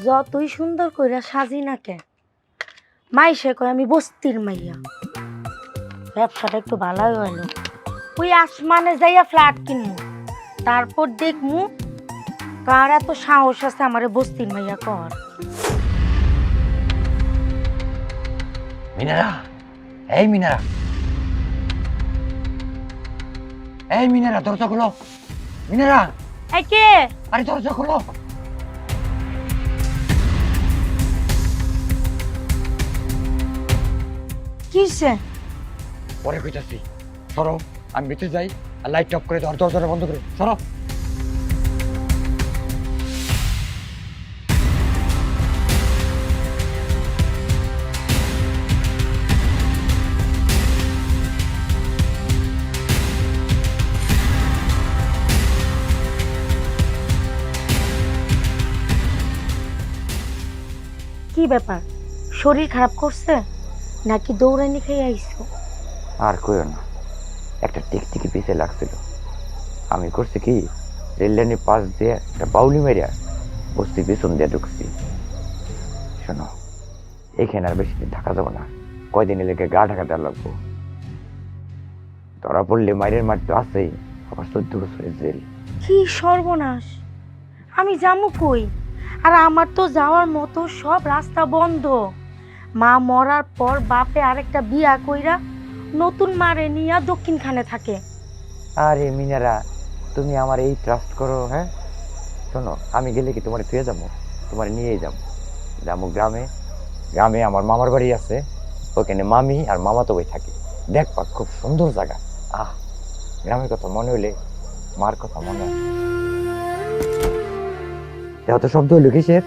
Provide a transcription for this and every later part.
যতই সুন্দর কইরা সাজি না কে, মাইসে কয় আমি বস্তির মাইয়া। ব্যবসাটা একটু ভালোই হইলো, ওই আসমানে যাইয়া ফ্ল্যাট কিনবো, তারপর দেখমু কার এত সাহস আছে আমারে বস্তির মাইয়া কর। মিনারা, এই মিনারা, এই মিনারা, দরজা খোলো। মিনারা, এই কে? আরে দরজা খোলো। কিসে? পরে কইতাছি, সরো। আমি ভিতরে যাই আর লাইট অফ করে দরজাটা বন্ধ করে সরো। কি ব্যাপার, শরীর খারাপ করছে নাকি দৌড়ানি খেয়ে আইছো? আর কইও না, একটা টিকটিকি পিছে লাগছিল। আমি করছি কি, রেললাইনের পাশ দিয়ে একটা বাউলি মেরিয়া বস্তি পিছন দিয়ে ঢুকছি। শোনো, এখানে আর বেশি দিন থাকা যাবো না, কয়দিন লেগে গা ঢাকা দেওয়া লাগবো। ধরা পড়লে মায়ের মার তো আছেই, আবার 14 বছরের জেল। কি সর্বনাশ, আমি যামু কই? আর আমার তো যাওয়ার মতো সব রাস্তা বন্ধ। মা মরার পর বাপে আরেকটা বিয়া কইরা নতুন মারে নিয়া দক্ষিণখানে থাকে। আরে মিনারা, তুমি আমার এই ট্রাস্ট করো। হ্যাঁ শোনো, আমি গেলে কি তোমার ফিরে যাবো? তোমার নিয়েই যাবো। যাবো গ্রামে। গ্রামে আমার মামার বাড়ি আছে, ওখানে মামি আর মামা তো ভাই থাকে। দেখবা খুব সুন্দর জায়গা। আহ, গ্রামের কথা মনে হইলে মার কথা মনে হয়। এত শব্দ হইল কিসের?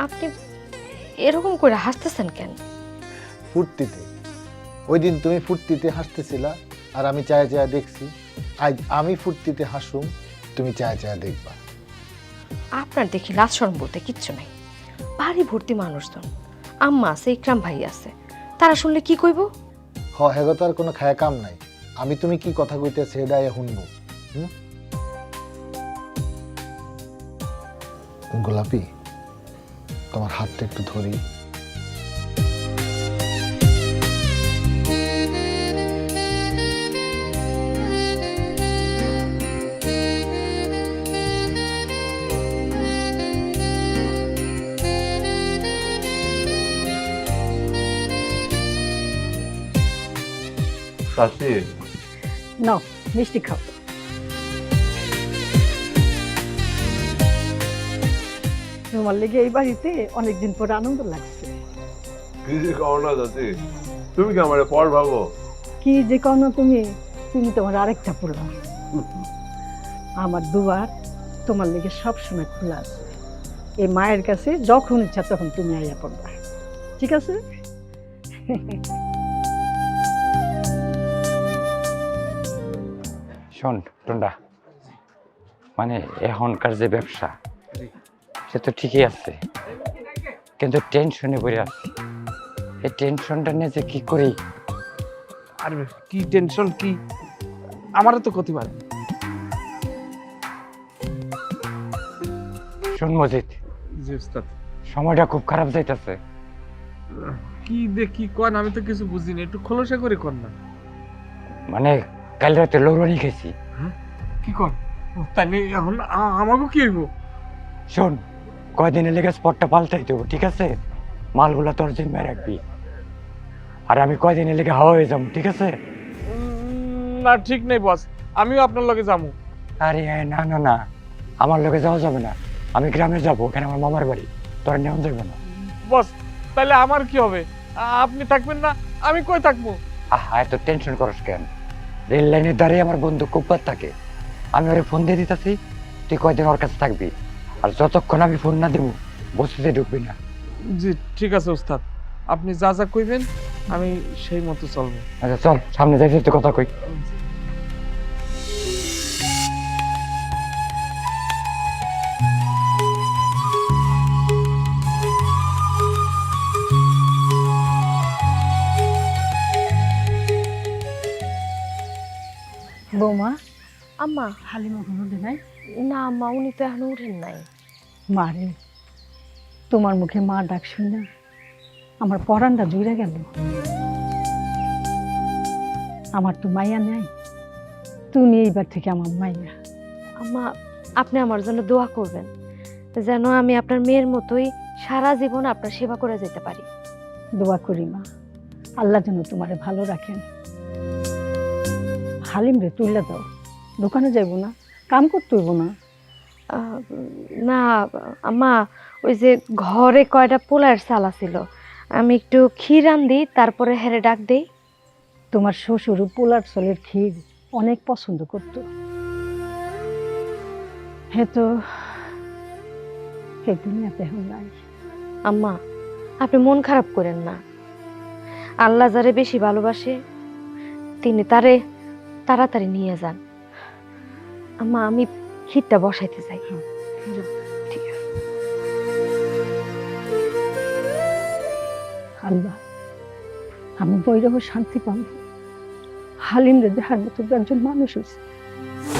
আপনি এরকম করে হাসতেছেন কেন? ফুর্তিতে। ওই দিন তুমি ফুর্তিতে হাসতেছিলা আর আমি চায়া চায়া দেখছি। আজ আমি ফুর্তিতে হাসুম, তুমি চায়া চায়া দেখবা। আপনার দেখি লাজ শরম বলতে কিচ্ছু নাই। বাড়ি ভর্তি মানুষজন, আম্মা আছে, ইকরাম ভাই আছে, তারা শুনলে কি কইব? হেগতার কোনো খায়া কাম নাই। আমি তুমি কি কথা কইতেছে এটাই শুনবো। গোলাপি, তোমার হাতটা একটু ধরি। চাচি, নাও মিষ্টি খাও। তোমার লেগে এই বাড়িতে অনেকদিন পর আনন্দ লাগছে। কি যে কও না চাচি, তুমি কি আমার পর ভাবো? কি যে কও না তুমি, তুমি তোমার আরেকটা পোলা। আমার দুয়ার তোমার লেগে সবসময় খোলা আছে। এই মায়ের কাছে যখন ইচ্ছা তখন তুমি আইয়া পড়বা, ঠিক আছে? শোন টুন্ডা, মানে এখনকার যে ব্যবসা সে তো ঠিকই আছে, কিন্তু টেনশনে পড়ে আছে। এই টেনশনটা নিয়ে যে কি করি। আর কি টেনশন, কি আমারও তো ক্ষতি পারে। শোন মজিদ, জি উস্তাদ। সময়টা খুব খারাপ যাইতেছে। কি দেখি কোন, আমি তো কিছু বুঝিনি, একটু খোলসা করে কোন না। মানে কাল রাতে লৌরানি খেয়েছি। কি কোন? তাইলে এখন আমাকে কি হইব? শোন, কয়দিনের লেগে স্পটটা পাল্টাই দেবো, ঠিক আছে? মালগুলা তোর জিম্মায় রাখবি, আর আমি কয়দিনের লেগে হাওয়া হয়ে যাবো, ঠিক আছে? না ঠিক নেই বস, আমিও আপনার লগে যাবো। আরে না না না, আমার লগে যাওয়া যাবে না। আমি গ্রামে যাবো, ওখানে আমার মামার বাড়ি, তোর নেওয়া যাবে না। বস তাহলে আমার কি হবে? আপনি থাকবেন না, আমি কই থাকবো? আহা, এত টেনশন করস কেন? রেল লাইনের দ্বারে আমার বন্ধু কুব্বার থাকে, আমি ওরে ফোন দিয়ে দিতেছি, তুই কয়দিন ওর কাছে থাকবি, আর যতক্ষণ আমি ফোন না দেবো বসতে ঢুকবি না। জি ঠিক আছে উস্তাদ, আপনি যা যা কইবেন আমি সেই মতো চলবো। আচ্ছা চল, সামনে যাই তো কথা কই। বৌমা আম্মা, হালিমা কোনো দিন নাই? না আম্মা, উনি তো এখনো উঠেন নাই। মারে, তোমার মুখে মা ডাক শুই না আমার পরানটা জুড়ে গেল। আমার তো মাইয়া নাই, তুমি এইবার থেকে আমার মাইয়া। আম্মা, আপনি আমার জন্য দোয়া করবেন, যেন আমি আপনার মেয়ের মতোই সারা জীবন আপনার সেবা করে যেতে পারি। দোয়া করি মা, আল্লাহ যেন তোমারে ভালো রাখেন। হালিম রে তুইলা দাও, দোকানে যাইব না, কাম করতে হইব না। আহ, না আম্মা, ওই যে ঘরে কয়টা পোলার চালা ছিল, আমি একটু ক্ষীর আন দিই, তারপরে হেরে ডাক দেই। তোমার শ্বশুর পোলার চলের ক্ষীর অনেক পছন্দ করত। হে তো হে দুনিয়াতে এখন নাই। আম্মা, আপনি মন খারাপ করেন না। আল্লাহ যারে বেশি ভালোবাসে তিনি তারে তাড়াতাড়ি নিয়ে যান। আম্মা, আমি ক্ষীরটা বসাইতে চাই। ঠিক আছে। আল্লাহ, আমি বৈরব শান্তি পাবো। হালিম রে দেখার মতো একজন মানুষ হয়েছে।